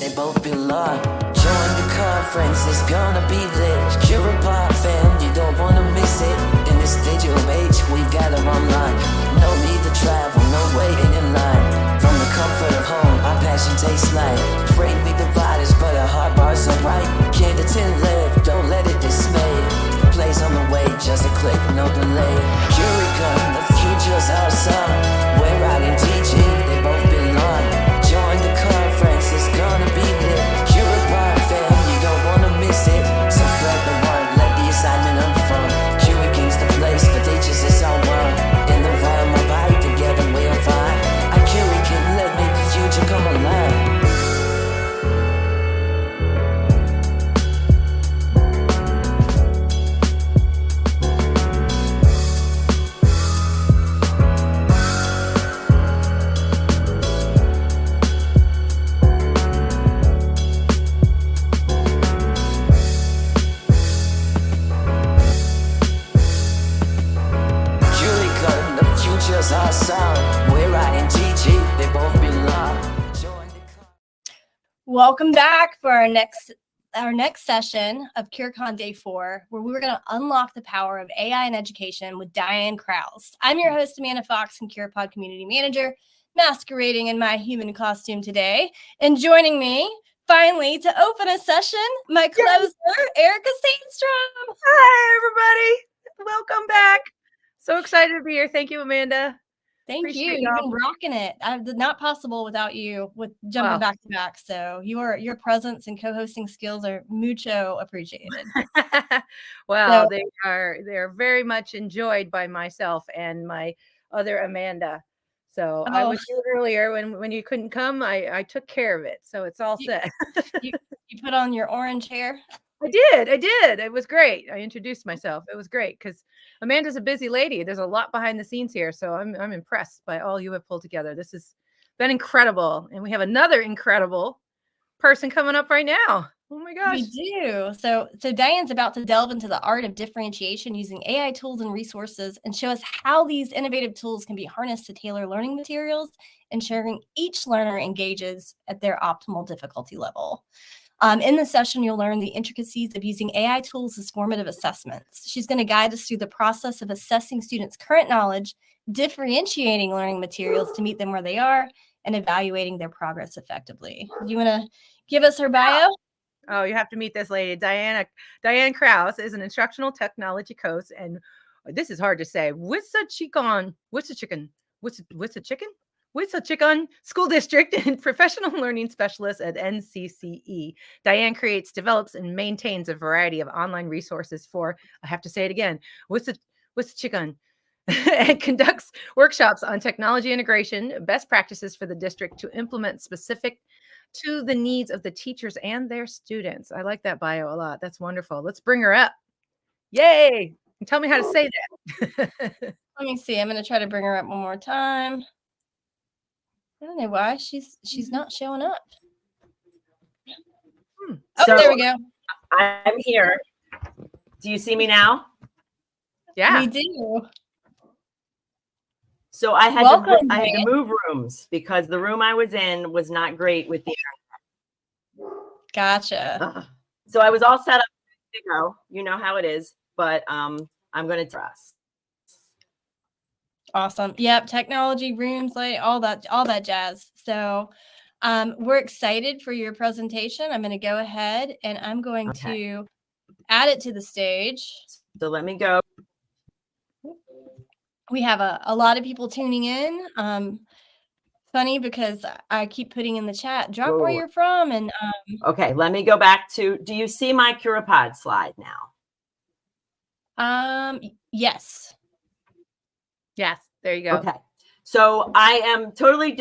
they both belong. Join the conference, it's gonna be lit. Curipod fam, you don't wanna miss it. In this digital age, we've got them online. No need to travel, no waiting in line. From the comfort of home, our passion tastes like. Afraid we divide us, but our heart bars are right. Can't attend live, don't let it dismay. Plays on the way, just a click, no delay. Curicon, the future's our song. We're riding DG, they both belong. Join the conference, it's gonna be lit. Curipod fam, you don't wanna miss it. So spread the word, let the excitement unfold. Curicon's the place for teachers, it's our world. In the realm of light, together we'll find. Our Curicon, let make the future come alive. Our sound. We're riding GG, they both belong. Welcome back for our next session of Curicon Day 4, where we're going to unlock the power of AI in education with Dianne Krause. I'm your host, Amanda Fox, and Curipod Community Manager, masquerading in my human costume today. And joining me, finally, to open a session, my closer, Erica Sandstrom. Hi, everybody. Welcome back. So excited to be here. Thank you, Amanda. Thank you. You've been rocking it. Not possible without you with jumping back to back. So your presence and co-hosting skills are mucho appreciated. Wow, so, they're very much enjoyed by myself and my other Amanda. So I was here earlier when you couldn't come. I took care of it. So it's all set. you put on your orange hair? I did. It was great. I introduced myself. It was great because Amanda's a busy lady. There's a lot behind the scenes here. So I'm impressed by all you have pulled together. This has been incredible. And we have another incredible person coming up right now. Oh my gosh. We do. So Diane's about to delve into the art of differentiation using AI tools and resources and show us how these innovative tools can be harnessed to tailor learning materials, ensuring each learner engages at their optimal difficulty level. In the session, you'll learn the intricacies of using AI tools as formative assessments. She's going to guide us through the process of assessing students' current knowledge, differentiating learning materials to meet them where they are, and evaluating their progress effectively. Do you want to give us her bio? Oh, you have to meet this lady. Dianne Krause is an instructional technology coach, and this is hard to say. Curicon School District and professional learning specialist at NCCE. Dianne creates, develops, and maintains a variety of online resources for, I have to say it again, Curicon, and conducts workshops on technology integration, best practices for the district to implement specific to the needs of the teachers and their students. I like that bio a lot. That's wonderful. Let's bring her up. Yay. Tell me how to say that. Let me see. I'm going to try to bring her up one more time. I don't know why she's not showing up. So, there we go. I'm here. Do you see me now? Yeah, we do. So I had to move rooms because the room I was in was not great with the internet. Gotcha. So I was all set up to go. You know how it is, but I'm going to trust. Awesome. Yep. Technology, rooms, like all that jazz. So we're excited for your presentation. I'm going to go ahead and I'm going to add it to the stage. So let me go. We have a lot of people tuning in. Funny because I keep putting in the chat, drop where you're from. And okay, let me go back to, do you see my Curipod slide now? Yes. Yes, there you go. Okay. So I am totally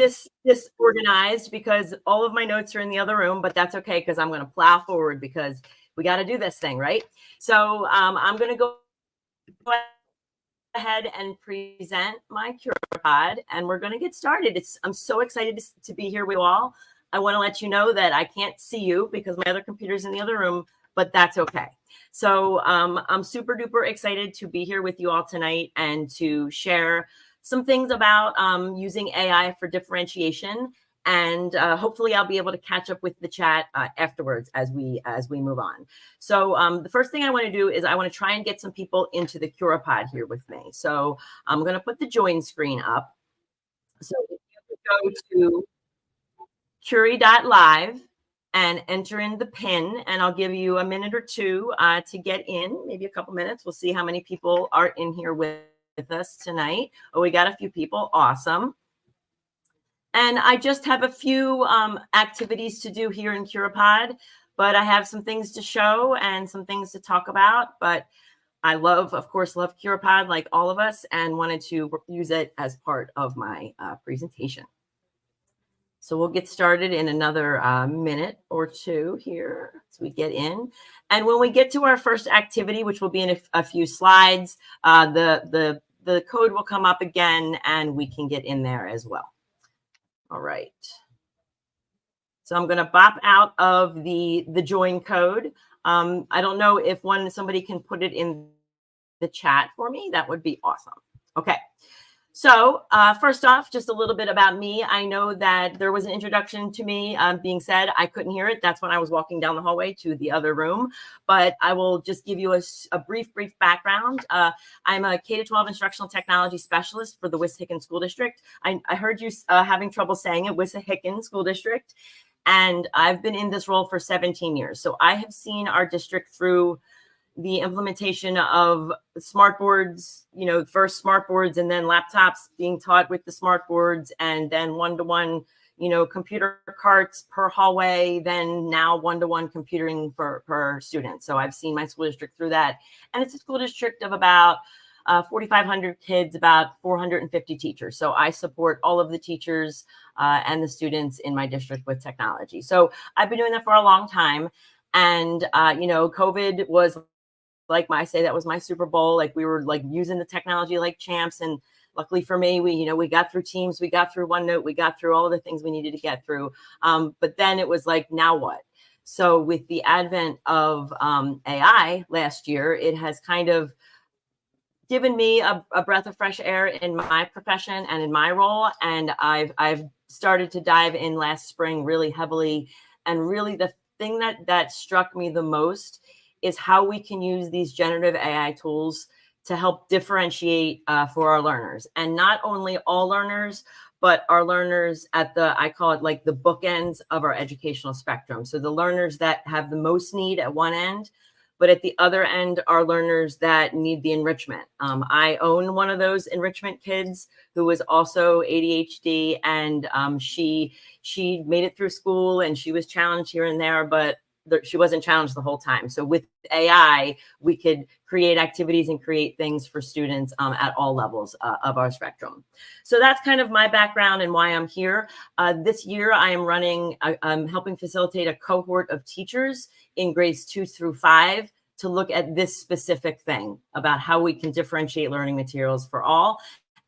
disorganized because all of my notes are in the other room, but that's okay because I'm going to plow forward because we got to do this thing, right? So I'm going to go ahead and present my Curipod and we're going to get started. I'm so excited to be here with you all. I want to let you know that I can't see you because my other computer's in the other room, but that's okay. So I'm super duper excited to be here with you all tonight and to share some things about using AI for differentiation And hopefully I'll be able to catch up with the chat afterwards as we move on. So the first thing I want to do is I want to try and get some people into the Curipod here with me. So I'm going to put the join screen up. So if you could go to Curi.live and enter in the PIN, and I'll give you a minute or two to get in, maybe a couple minutes. We'll see how many people are in here with us tonight. Oh, we got a few people. Awesome. And I just have a few activities to do here in Curipod, but I have some things to show and some things to talk about. But I of course, love Curipod like all of us, and wanted to use it as part of my presentation. So we'll get started in another minute or two here as we get in. And when we get to our first activity, which will be in a few slides, the code will come up again and we can get in there as well. All right. So I'm going to bop out of the join code. I don't know if somebody can put it in the chat for me. That would be awesome. Okay. So first off, just a little bit about me. I know that there was an introduction to me being said. I couldn't hear it. That's when I was walking down the hallway to the other room. But I will just give you a brief background. I'm a K-12 instructional technology specialist for the Wissahickon School District. I heard you having trouble saying it, Wissahickon School District. And I've been in this role for 17 years. So I have seen our district through the implementation of smart boards, first smart boards and then laptops being taught with the smart boards, and then one-to-one, computer carts per hallway, then now one-to-one computing per student. So I've seen my school district through that. And it's a school district of about 4,500 kids, about 450 teachers. So I support all of the teachers and the students in my district with technology. So I've been doing that for a long time. And, COVID was that was my Super Bowl. Like we were using the technology like champs. And luckily for me, we got through Teams, we got through OneNote, we got through all of the things we needed to get through. But then it was like, now what? So with the advent of AI last year, it has kind of given me a breath of fresh air in my profession and in my role. And I've started to dive in last spring really heavily. And really the thing that struck me the most is how we can use these generative AI tools to help differentiate for our learners. And not only all learners, but our learners at I call it like the bookends of our educational spectrum. So the learners that have the most need at one end, but at the other end are learners that need the enrichment. I own one of those enrichment kids who was also ADHD, and she made it through school and she was challenged here and there, but she wasn't challenged the whole time. So with AI, we could create activities and create things for students at all levels of our spectrum. So that's kind of my background and why I'm here. This year, I'm helping facilitate a cohort of teachers in grades 2 through 5 to look at this specific thing about how we can differentiate learning materials for all.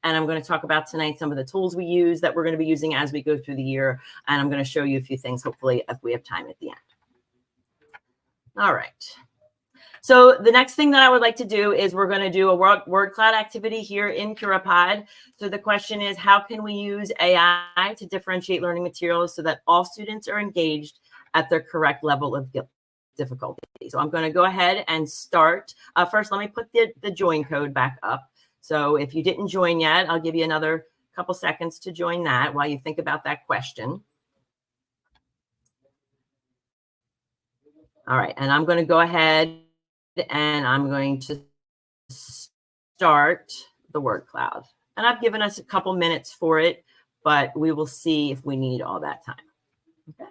And I'm going to talk about tonight some of the tools we use that we're going to be using as we go through the year. And I'm going to show you a few things, hopefully, if we have time at the end. All right. So the next thing that I would like to do is we're going to do a word cloud activity here in Curipod. So the question is, how can we use AI to differentiate learning materials so that all students are engaged at their correct level of difficulty? So I'm going to go ahead and start. First, let me put the join code back up. So if you didn't join yet, I'll give you another couple seconds to join that while you think about that question. All right, and I'm going to go ahead and I'm going to start the word cloud. And I've given us a couple minutes for it, but we will see if we need all that time. Okay.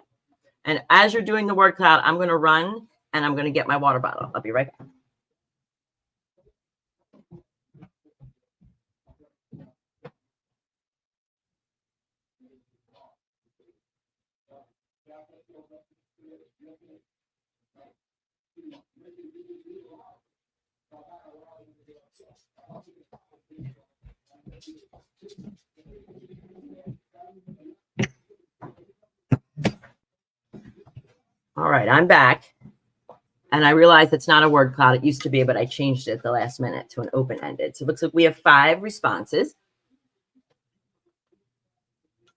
And as you're doing the word cloud, I'm going to run and I'm going to get my water bottle. I'll be right back. All right, I'm back. And I realized it's not a word cloud. It used to be, but I changed it at the last minute to an open-ended. So it looks like we have 5 responses.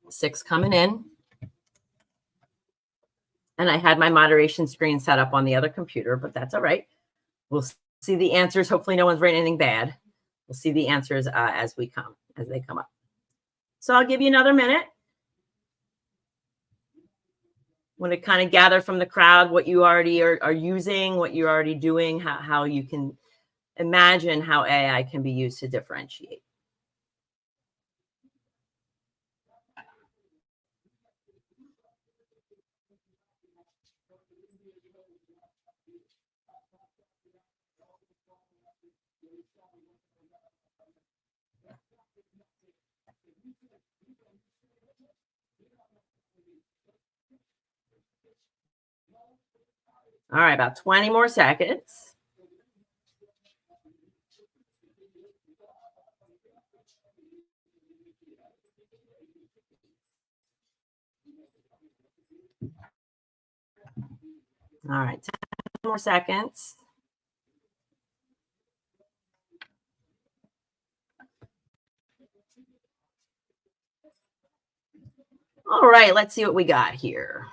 6 coming in. And I had my moderation screen set up on the other computer, but that's all right. We'll see the answers. Hopefully no one's written anything bad. We'll see the answers as they come up. So I'll give you another minute. Want to kind of gather from the crowd what you already are using, what you're already doing, how you can imagine how AI can be used to differentiate. All right, about 20 more seconds. All right, 10 more seconds. All right, let's see what we got here.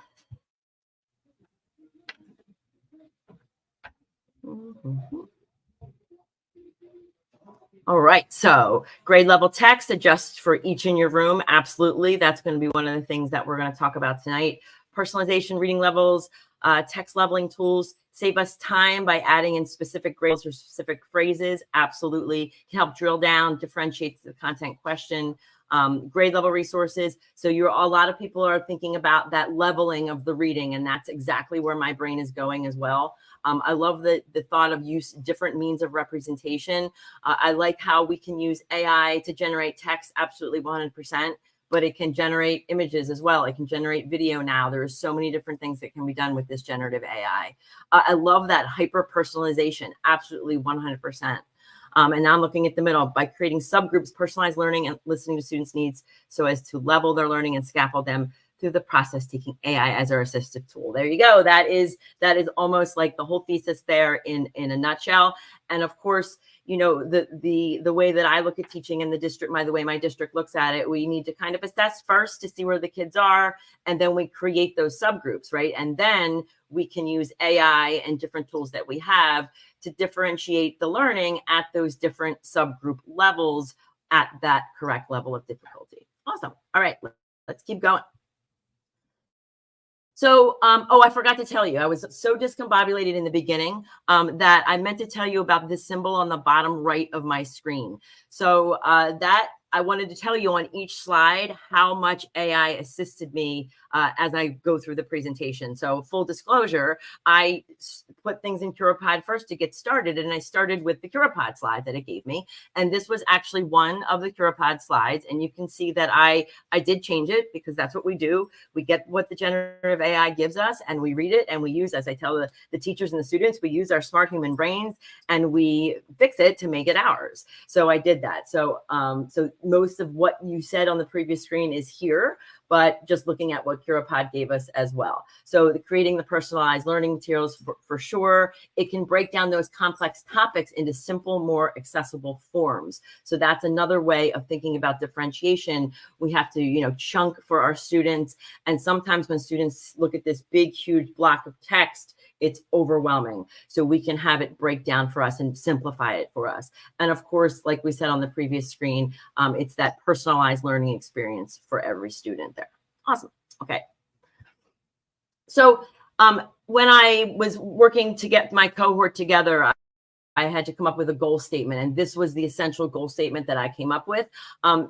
All right, so grade level text adjusts for each in your room. Absolutely. That's going to be one of the things that we're going to talk about tonight. Personalization, reading levels, text leveling tools save us time by adding in specific grades or specific phrases. Absolutely. Can help drill down, differentiate the content question. Grade level resources. So a lot of people are thinking about that leveling of the reading, and that's exactly where my brain is going as well. I love the thought of use different means of representation. I like how we can use AI to generate text, absolutely 100%, but it can generate images as well. It can generate video now. There are so many different things that can be done with this generative AI. I love that hyper personalization, absolutely 100%. And now I'm looking at the middle by creating subgroups, personalized learning and listening to students' needs so as to level their learning and scaffold them through the process, taking AI as our assistive tool. There you go. That is almost like the whole thesis there in a nutshell. And of course, the way that I look at teaching in the district, the way my district looks at it, we need to kind of assess first to see where the kids are, and then we create those subgroups, right? And then we can use AI and different tools that we have to differentiate the learning at those different subgroup levels at that correct level of difficulty. Awesome. All right, let's keep going. So, I forgot to tell you, I was so discombobulated in the beginning that I meant to tell you about this symbol on the bottom right of my screen. So that I wanted to tell you on each slide how much AI assisted me as I go through the presentation. So full disclosure, I put things in Curipod first to get started, and I started with the Curipod slide that it gave me. And this was actually one of the Curipod slides. And you can see that I did change it because that's what we do. We get what the generative AI gives us and we read it and we use, as I tell the teachers and the students, we use our smart human brains and we fix it to make it ours. So I did that. So, so most of what you said on the previous screen is here, but just looking at what Curipod gave us as well. So creating the personalized learning materials for sure. It can break down those complex topics into simple, more accessible forms. So that's another way of thinking about differentiation. We have to, chunk for our students. And sometimes when students look at this big, huge block of text, it's overwhelming. So we can have it break down for us and simplify it for us. And of course, like we said on the previous screen, it's that personalized learning experience for every student there. Awesome. Okay. So when I was working to get my cohort together, I had to come up with a goal statement. And this was the essential goal statement that I came up with.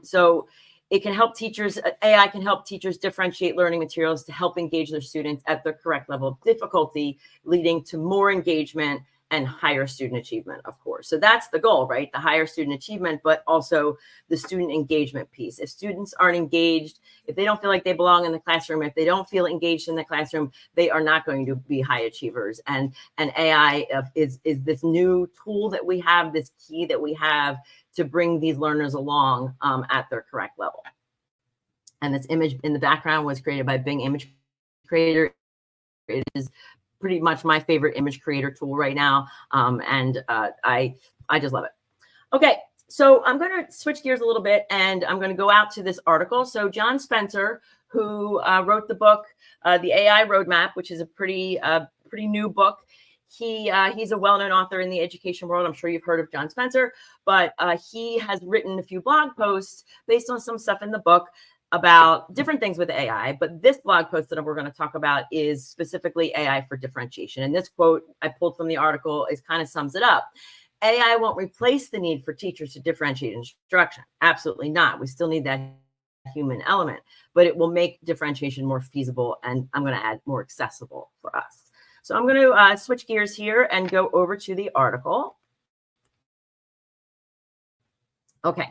So it can help teachers, AI can help teachers differentiate learning materials to help engage their students at the correct level of difficulty, leading to more engagement and higher student achievement, of course. So that's the goal, right? The higher student achievement, but also the student engagement piece. If students aren't engaged, if they don't feel like they belong in the classroom, if they don't feel engaged in the classroom, they are not going to be high achievers. And AI is this new tool that we have, this key that we have to bring these learners along at their correct level. And this image in the background was created by Bing Image Creator. It is pretty much my favorite image creator tool right now. And I just love it. Okay, so I'm going to switch gears a little bit and I'm going to go out to this article. So John Spencer, who wrote the book, The AI Roadmap, which is a pretty new book. He's a well-known author in the education world. I'm sure you've heard of John Spencer, but he has written a few blog posts based on some stuff in the book about different things with AI. But this blog post that we're going to talk about is specifically AI for differentiation. And this quote I pulled from the article is kind of sums it up. AI won't replace the need for teachers to differentiate instruction. Absolutely not. We still need that human element, but it will make differentiation more feasible, and I'm going to add more accessible for us. So I'm going to switch gears here and go over to the article. Okay,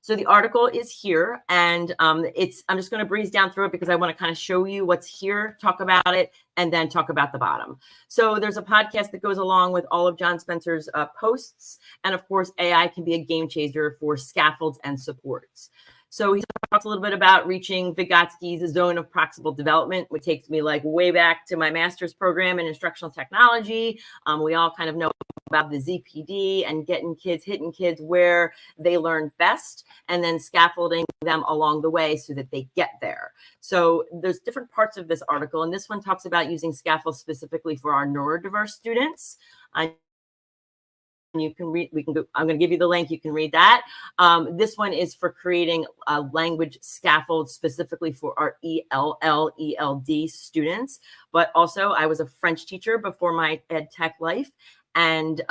so the article is here, and I'm just going to breeze down through it because I want to kind of show you what's here, talk about it, and then talk about the bottom. So there's a podcast that goes along with all of John Spencer's posts, and of course, AI can be a game changer for scaffolds and supports. So he talks a little bit about reaching Vygotsky's zone of proximal development, which takes me like way back to my master's program in instructional technology. We all kind of know about the ZPD and hitting kids where they learn best, and then scaffolding them along the way so that they get there. So there's different parts of this article, and this one talks about using scaffolds specifically for our neurodiverse students. You can read, I'm going to give you the link. You can read that. This one is for creating a language scaffold specifically for our ELD students. But also, I was a French teacher before my ed tech life. And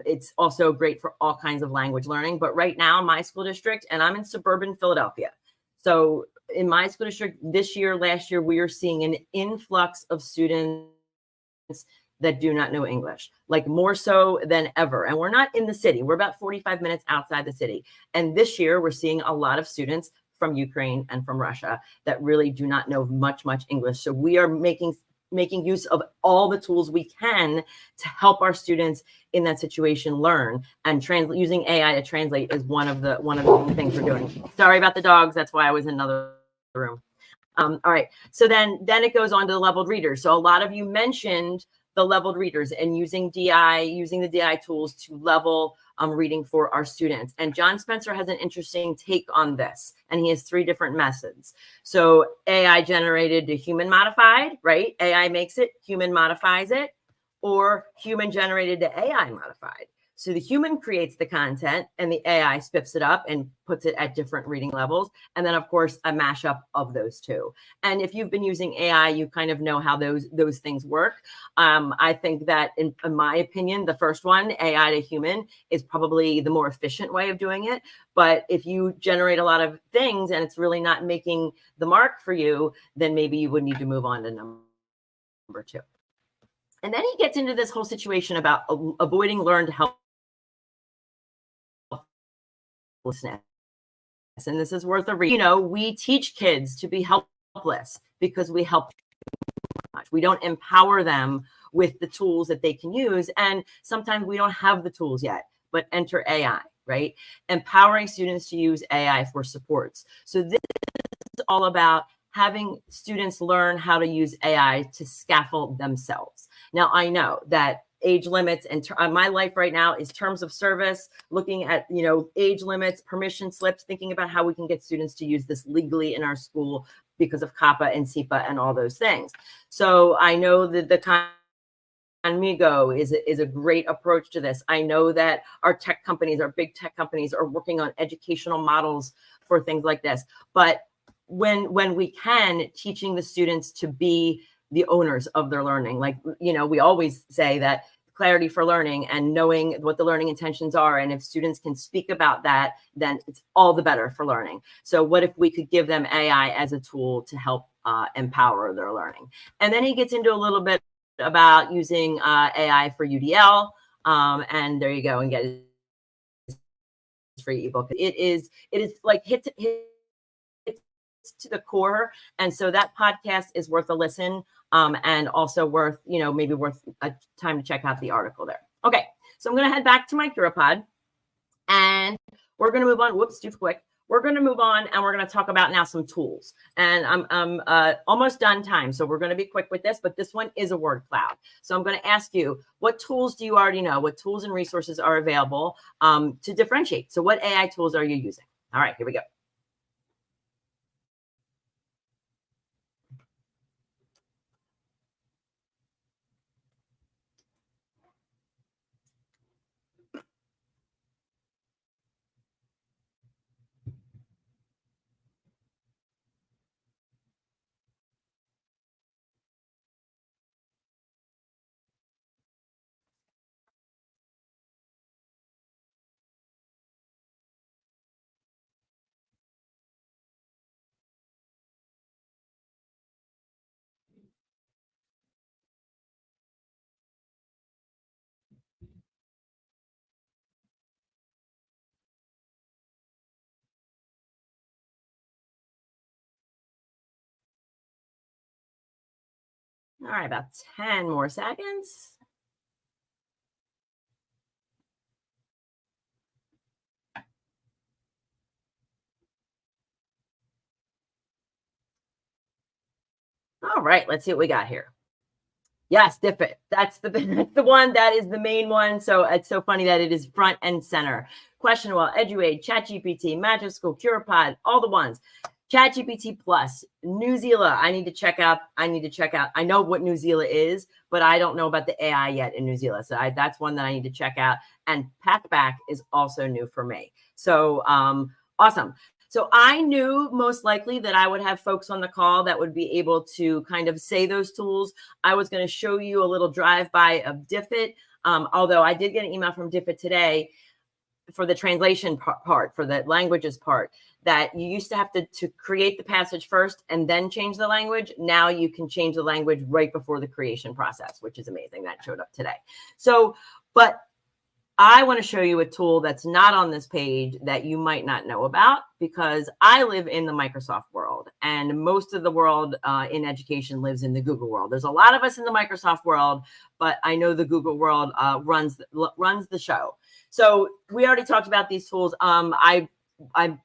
it's also great for all kinds of language learning. But right now, my school district, and I'm in suburban Philadelphia. So in my school district this year, last year, we are seeing an influx of students that do not know English, like more so than ever. And we're not in the city. We're about 45 minutes outside the city. And this year, we're seeing a lot of students from Ukraine and from Russia that really do not know much English. So we are making use of all the tools we can to help our students in that situation learn, and using AI to translate is one of the things we're doing. Sorry about the dogs. That's why I was in another room. All right. So then it goes on to the leveled readers. So a lot of you mentioned the leveled readers and using the DI tools to level reading for our students. And John Spencer has an interesting take on this, and he has 3 different methods. So AI generated to human modified, right? AI makes it, human modifies it, or human generated to AI modified. So the human creates the content and the AI spiffs it up and puts it at different reading levels. And then, of course, a mashup of those two. And if you've been using AI, you kind of know how those things work. I think that, in my opinion, the first one, AI to human, is probably the more efficient way of doing it. But if you generate a lot of things and it's really not making the mark for you, then maybe you would need to move on to number 2. And then he gets into this whole situation about avoiding learned helplessness. And this is worth a read. You know, we teach kids to be helpless because we help too much. We don't empower them with the tools that they can use. And sometimes we don't have the tools yet, but enter AI, right? Empowering students to use AI for supports. So this is all about having students learn how to use AI to scaffold themselves. Now, I know that age limits and my life right now is terms of service, looking at, age limits, permission slips, thinking about how we can get students to use this legally in our school because of COPPA and SEPA and all those things. So I know that the Conmigo is a great approach to this. I know that our big tech companies are working on educational models for things like this. But when we can, teaching the students to be the owners of their learning. Like, we always say that clarity for learning and knowing what the learning intentions are. And if students can speak about that, then it's all the better for learning. So what if we could give them AI as a tool to help empower their learning? And then he gets into a little bit about using AI for UDL. And there you go, and get his free ebook. It is like hit to the core. And so that podcast is worth a listen, and also worth, maybe worth a time to check out the article there. Okay, so I'm going to head back to my Curipod, and we're going to move on. Whoops, too quick. We're going to move on, and we're going to talk about now some tools. And I'm almost done time, so we're going to be quick with this, but this one is a word cloud. So I'm going to ask you, what tools do you already know? What tools and resources are available to differentiate? So what AI tools are you using? All right, here we go. All right, about 10 more seconds. All right, let's see what we got here. Yes, diffit. That's the one. That is the main one. So it's so funny that it is front and center. Questionable, Eduade, ChatGPT, Magic School, Curipod, all the ones. ChatGPT Plus, Newsela. I need to check out. I know what Newsela is, but I don't know about the AI yet in Newsela. So that's one that I need to check out. And Packback is also new for me. So awesome. So I knew most likely that I would have folks on the call that would be able to kind of say those tools. I was going to show you a little drive-by of Diffit, although I did get an email from Diffit today for the translation part, for the languages part, that you used to have to create the passage first and then change the language. Now you can change the language right before the creation process, which is amazing. That showed up today. So, but I want to show you a tool that's not on this page that you might not know about, because I live in the Microsoft world and most of the world in education lives in the Google world. There's a lot of us in the Microsoft world, but I know the Google world runs the show. So we already talked about these tools. I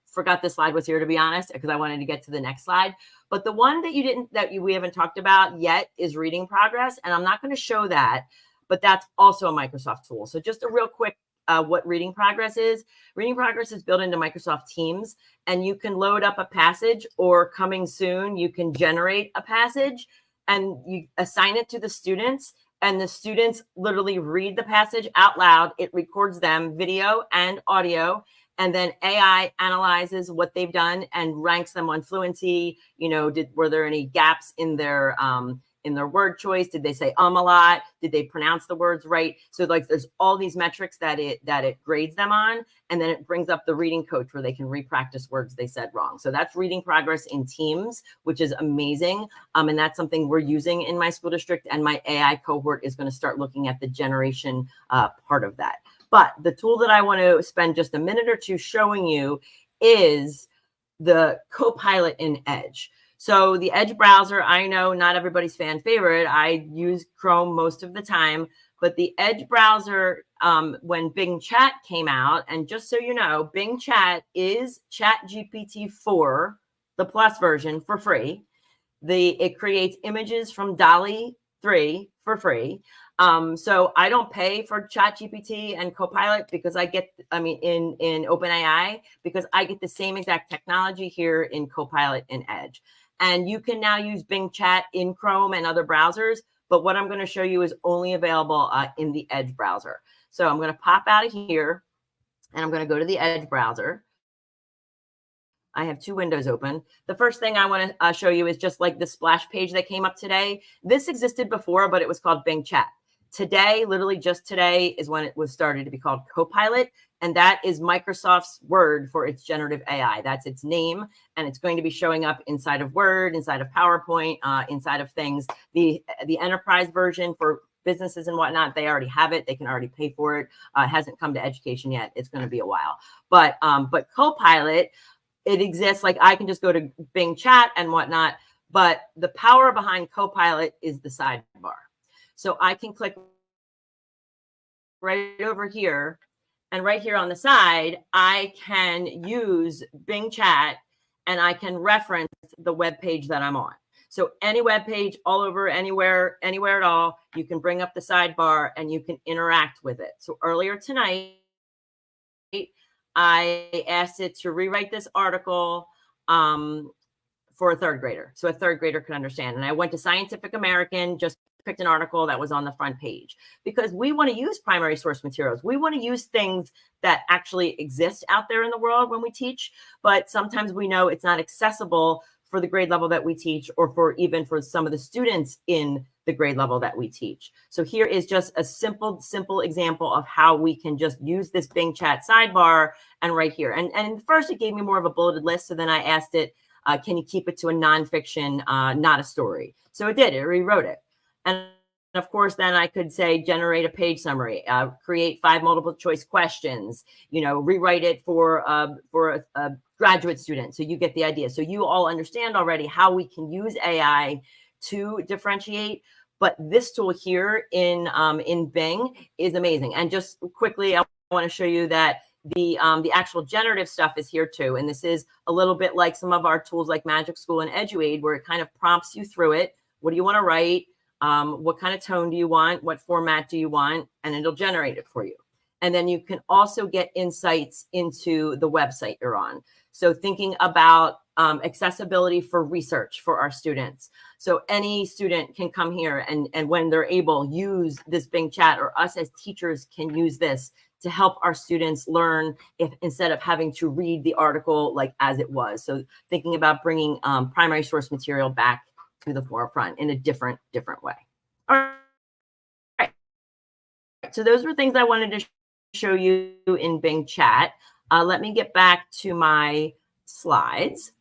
forgot this slide was here, to be honest, because I wanted to get to the next slide. But the one that we haven't talked about yet is reading progress. And I'm not going to show that, but that's also a Microsoft tool. So just a real quick, what reading progress is. Reading progress is built into Microsoft Teams, and you can load up a passage, or coming soon, you can generate a passage and you assign it to the students, and the students literally read the passage out loud. It records them video and audio, and then AI analyzes what they've done and ranks them on fluency. You know, were there any gaps in their word choice? Did they say a lot? Did they pronounce the words right? So like there's all these metrics that it grades them on, and then it brings up the reading coach where they can re-practice words they said wrong. So that's reading progress in Teams, which is amazing. And that's something we're using in my school district, and my AI cohort is going to start looking at the generation part of that. But the tool that I want to spend just a minute or two showing you is the Copilot in Edge. So the Edge browser, I know not everybody's fan favorite. I use Chrome most of the time, but the Edge browser, when Bing Chat came out, and just so you know, Bing Chat is ChatGPT 4, the plus version, for free. It creates images from DALL-E 3 for free. So I don't pay for ChatGPT and Copilot because in OpenAI, because I get the same exact technology here in Copilot and Edge. And you can now use Bing Chat in Chrome and other browsers, but what I'm going to show you is only available in the Edge browser. So I'm going to pop out of here, and I'm going to go to the Edge browser. I have two windows open. The first thing I want to show you is just like the splash page that came up today. This existed before, but it was called Bing Chat. Today, literally just today, is when it was started to be called Copilot. And that is Microsoft's word for its generative AI. That's its name. And it's going to be showing up inside of Word, inside of PowerPoint, inside of things. The enterprise version for businesses and whatnot, they already have it. They can already pay for it. It hasn't come to education yet. It's going to be a while. But Copilot, it exists. Like I can just go to Bing Chat and whatnot. But the power behind Copilot is the sidebar. So I can click right over here, and right here on the side, I can use Bing Chat, and I can reference the web page that I'm on. So any web page, all over, anywhere at all, you can bring up the sidebar and you can interact with it. So earlier tonight, I asked it to rewrite this article for a third grader, so a third grader could understand. And I went to Scientific American, just picked an article that was on the front page, because we want to use primary source materials. We want to use things that actually exist out there in the world when we teach, but sometimes we know it's not accessible for the grade level that we teach, or for some of the students in the grade level that we teach. So here is just a simple example of how we can just use this Bing Chat sidebar, and right here. And first it gave me more of a bulleted list. So then I asked it, can you keep it to a nonfiction, not a story? So it did, it rewrote it. And of course, then I could say, generate a page summary, create 5 multiple choice questions, rewrite it for a graduate student. So you get the idea. So you all understand already how we can use AI to differentiate. But this tool here in Bing is amazing. And just quickly, I want to show you that the actual generative stuff is here too. And this is a little bit like some of our tools like Magic School and Eduaid, where it kind of prompts you through it. What do you want to write? What kind of tone do you want? What format do you want? And it'll generate it for you. And then you can also get insights into the website you're on. So thinking about accessibility for research for our students. So any student can come here and when they're able, use this Bing chat, or us as teachers can use this to help our students learn instead of having to read the article like as it was. So thinking about bringing primary source material back to the forefront in a different way. All right. So those were things I wanted to show you in Bing chat. Let me get back to my slides.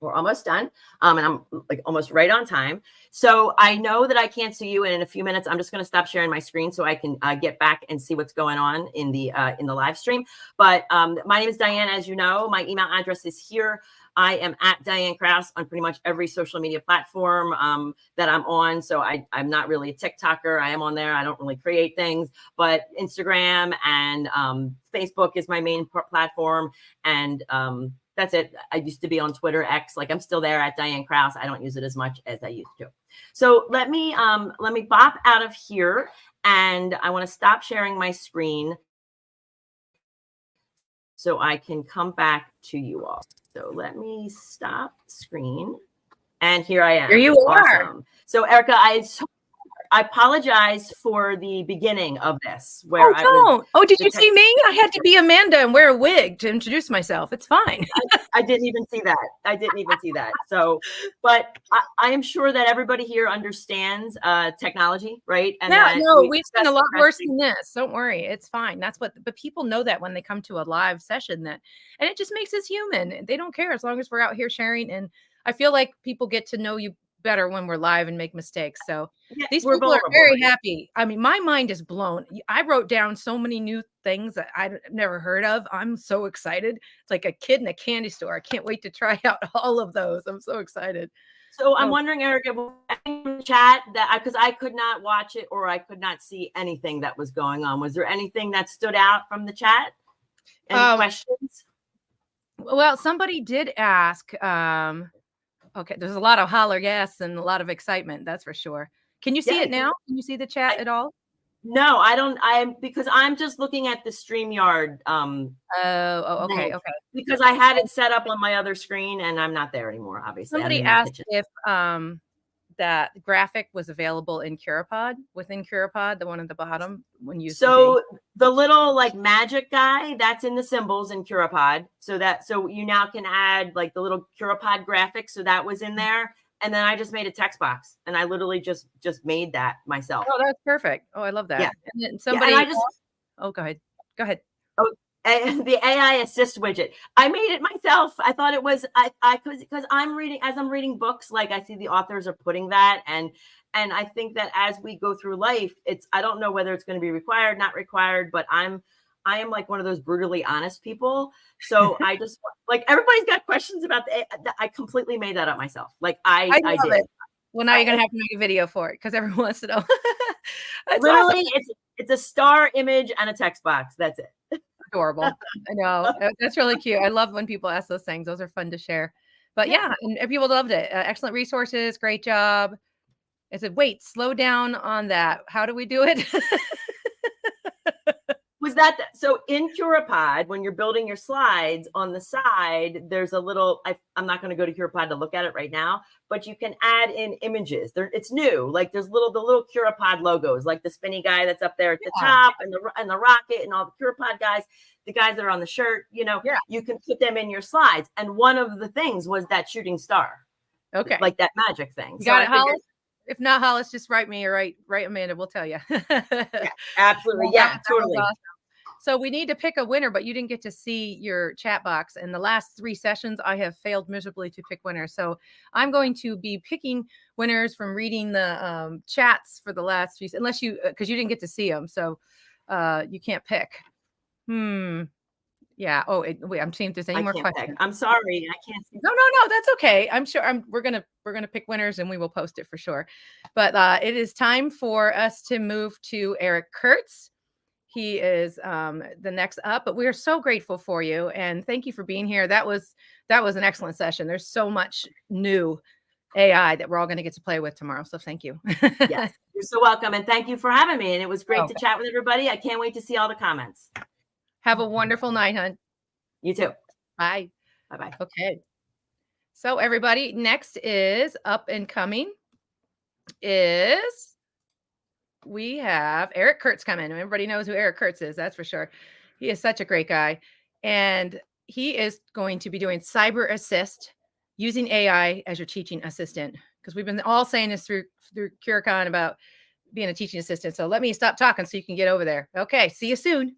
We're almost done. And I'm like almost right on time. So I know that I can't see you, and in a few minutes, I'm just going to stop sharing my screen so I can get back and see what's going on in the live stream. But my name is Dianne, as you know. My email address is here. I am at Dianne Krause on pretty much every social media platform that I'm on. So I'm not really a TikToker. I am on there. I don't really create things, but Instagram and Facebook is my main platform. And that's it. I used to be on Twitter, X, like I'm still there at Dianne Krause. I don't use it as much as I used to. So let me bop out of here, and I want to stop sharing my screen so I can come back to you all. So let me stop screen, and here I am. Here you are. Awesome. So Erica, I apologize for the beginning of this. Where did you see me? I had to be Amanda and wear a wig to introduce myself. It's fine. I didn't even see that. So, but I am sure that everybody here understands technology, right? And we've seen a lot worse than this. Don't worry. It's fine. But people know that when they come to a live session and it just makes us human. They don't care as long as we're out here sharing. And I feel like people get to know you better when we're live and make mistakes. So these people are very happy. I mean, my mind is blown. I wrote down so many new things that I've never heard of. I'm so excited. It's like a kid in a candy store. I can't wait to try out all of those. I'm so excited. So I'm wondering, Erica, in the chat because I could not watch it or I could not see anything that was going on. Was there anything that stood out from the chat? Any questions? Well, somebody did ask. Okay, there's a lot of holler yes and a lot of excitement, that's for sure. Can you see it now? Can you see the chat at all? No, I don't. Because I'm just looking at the StreamYard. Okay. Because I had it set up on my other screen and I'm not there anymore, obviously. Somebody asked if that graphic was available in Curipod, within Curipod, the one at the bottom when you. So the little like magic guy that's in the symbols in Curipod. So you now can add like the little Curipod graphic. So that was in there. And then I just made a text box and I literally just made that myself. Oh, that's perfect. Oh, I love that. Yeah. And then somebody. Go ahead. Oh, and the AI assist widget. I made it myself. I thought it was because I'm reading books, like I see the authors are putting that, and I think that as we go through life, I don't know whether it's going to be required, not required, but I am like one of those brutally honest people. So I just like everybody's got questions about I completely made that up myself. Like I did. It. Well, now you're gonna have to make a video for it because everyone wants to know. Literally, awesome. It's a star image and a text box. That's it. Adorable. I know. That's really cute. I love when people ask those things. Those are fun to share. But yeah, and people loved it. Excellent resources. Great job. I said, wait, slow down on that. How do we do it? Was that so in Curipod, when you're building your slides on the side, there's a little, I'm not going to go to Curipod to look at it right now, but you can add in images. It's new. Like there's the little Curipod logos, like the spinny guy that's up there at the top and the rocket and all the Curipod guys, the guys that are on the shirt, you can put them in your slides. And one of the things was that shooting star. Okay. Like that magic thing. You got it, Hollis? If not, Hollis, just write me or write Amanda. We'll tell you. Yeah, absolutely. Yeah, totally. Awesome. So we need to pick a winner, but you didn't get to see your chat box. In the last 3 sessions, I have failed miserably to pick winners. So I'm going to be picking winners from reading the chats for the last few, unless because you didn't get to see them. So you can't pick. Yeah. Oh, wait, I'm seeing if there's any more can't questions. pick. I'm sorry, I can't see. No, that's okay. I'm sure we're gonna pick winners and we will post it for sure. But it is time for us to move to Eric Kurtz. He is the next up, but we are so grateful for you and thank you for being here. That was an excellent session. There's so much new AI that we're all going to get to play with tomorrow. So thank you. Yes, you're so welcome. And thank you for having me. And it was great to chat with everybody. I can't wait to see all the comments. Have a wonderful night, hon. You too. Bye. Bye-bye. Okay. So everybody, next is up and coming is we have Eric Kurtz coming. Everybody knows who Eric Kurtz is. That's for sure. He is such a great guy. And he is going to be doing cyber assist using AI as your teaching assistant. Because we've been all saying this through Curicon about being a teaching assistant. So let me stop talking so you can get over there. Okay. See you soon.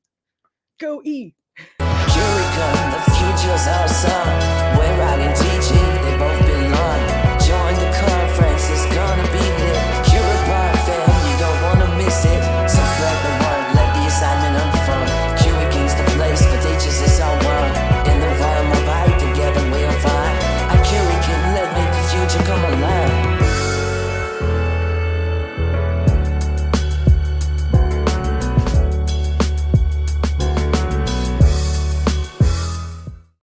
Go E. Curicon, the future's awesome. We're writing teaching, they both